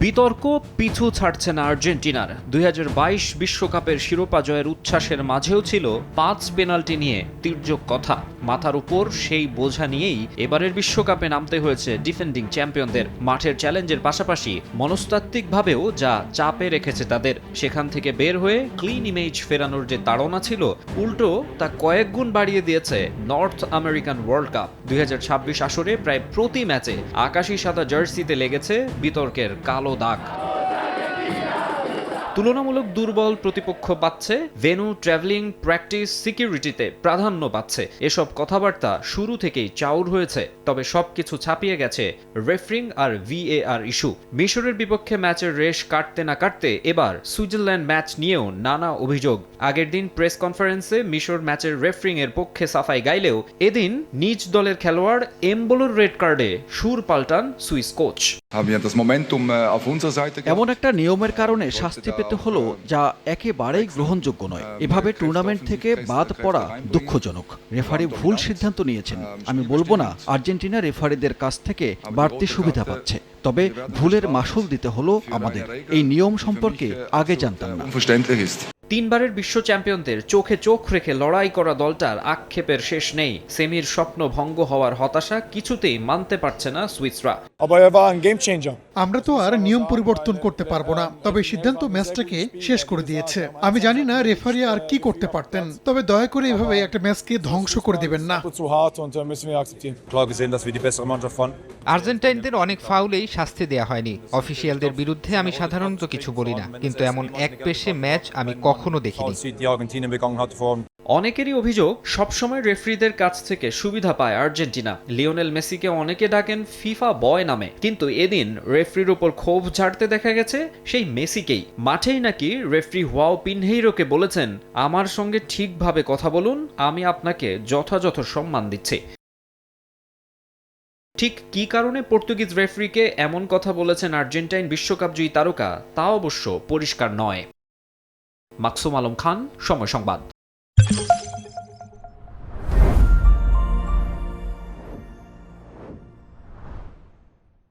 বিতর্ক পিছু ছাড়ছে না আর্জেন্টিনার। ২০২২ বিশ্বকাপের শিরোপা জয়ের উচ্ছ্বাসের মাঝেও ছিল ৫ পেনাল্টি নিয়ে তির্যক কথা। মাথার উপর সেই বোঝা নিয়েই এবারের বিশ্বকাপে নামতে হয়েছে ডিফেন্ডিং চ্যাম্পিয়নদের। মাঠের চ্যালেঞ্জের পাশাপাশি মনস্তাত্ত্বিকভাবেও যা চাপে রেখেছে তাদের, সেখান থেকে বের হয়ে ক্লিন ইমেজ ফেরানোর যে তাড়না ছিল, উল্টো তা কয়েক গুণ বাড়িয়ে দিয়েছে নর্থ আমেরিকান ওয়ার্ল্ড কাপ। ২০২৬ আসরে প্রায় প্রতি ম্যাচে আকাশি সাদা জার্সিতে লেগেছে বিতর্কের কালো দাগ। তুলনামূলক দুর্বল প্রতিপক্ষ পাচ্ছে, ভেন্যু, ট্রাভেলিং, প্র্যাকটিস, সিকিউরিটিতে প্রাধান্য পাচ্ছে। এসব কথাবার্তা শুরু থেকেই চাউর হয়েছে। তবে সবকিছু ছাপিয়ে গেছে রেফারিং আর VAR ইস্যু। মিশরের বিপক্ষে ম্যাচের রেশ কাটতে না কাটতে এবার সুইজারল্যান্ড ম্যাচ নিয়েও নানা অভিযোগ। আগের দিন প্রেস কনফারেন্সে মিশর ম্যাচের রেফারিং এর পক্ষে সাফাই গাইলেও এদিন নিজ দলের খেলোয়াড় এমবোলোর রেড কার্ডে সুর পাল্টান সুইস কোচ। এমন একটা নিয়মের কারণে শাস্তি পেতে হলো যা একেবারেই গ্রহণযোগ্য নয়। এভাবে টুর্নামেন্ট থেকে বাদ পড়া দুঃখজনক। রেফারি ভুল সিদ্ধান্ত নিয়েছেন। আমি বলবো না আর্জেন্টিনা রেফারিদের কাছ থেকে বাড়তি সুবিধা পাচ্ছে, তবে ভুলের মাসুল দিতে হলো আমাদের। এই নিয়ম সম্পর্কে আগে জানতাম না। তিনবারের বিশ্ব চ্যাম্পিয়নদের চোখে চোখ রেখে লড়াই করা দলটার আক্ষেপের শেষ নেই। সেমির স্বপ্ন ভঙ্গ হওয়ার হতাশা কিছুতেই মানতে পারছে না সুইসরা। আমরা তো আর নিয়ম পরিবর্তন করতে পারবো না, তবে সিদ্ধান্ত ম্যাচটাকে শেষ করে দিয়েছে। আমি জানি না রেফারি আর কি করতে পারতেন, তবে দয়া করে এভাবে একটা ম্যাচকে ধ্বংস করে দিবেন না। আর্জেন্টাইনদের অনেক ফাউলেই শাস্তি দেয়া হয়নি। অফিসিয়ালদের বিরুদ্ধে আমি সাধারণত কিছু বলি না, কিন্তু এমন একপেশে ম্যাচ আমি কখনো দেখিনি। অনেকেরই অভিযোগ, সবসময় রেফারিদের কাছ থেকে সুবিধা পায় আর্জেন্টিনা। লিওনেল মেসিকে অনেকে ডাকেন ফিফা বয় নামে, কিন্তু এদিন রেফারির উপর ক্ষোভ ঝাড়তে দেখা গেছে সেই মেসিকেই। মাঠেই নাকি রেফারি হুয়াও পিনহেইরোকে বলেছেন, আমার সঙ্গে ঠিকভাবে কথা বলুন, আমি আপনাকে যথাযথ সম্মান দিচ্ছি। ঠিক কী কারণে পর্তুগিজ রেফারিকে এমন কথা বলেছেন আর্জেন্টাইন বিশ্বকাপজয়ী তারকা, তা অবশ্য পরিষ্কার নয়। মাকসুম আলম খান, সময় সংবাদ।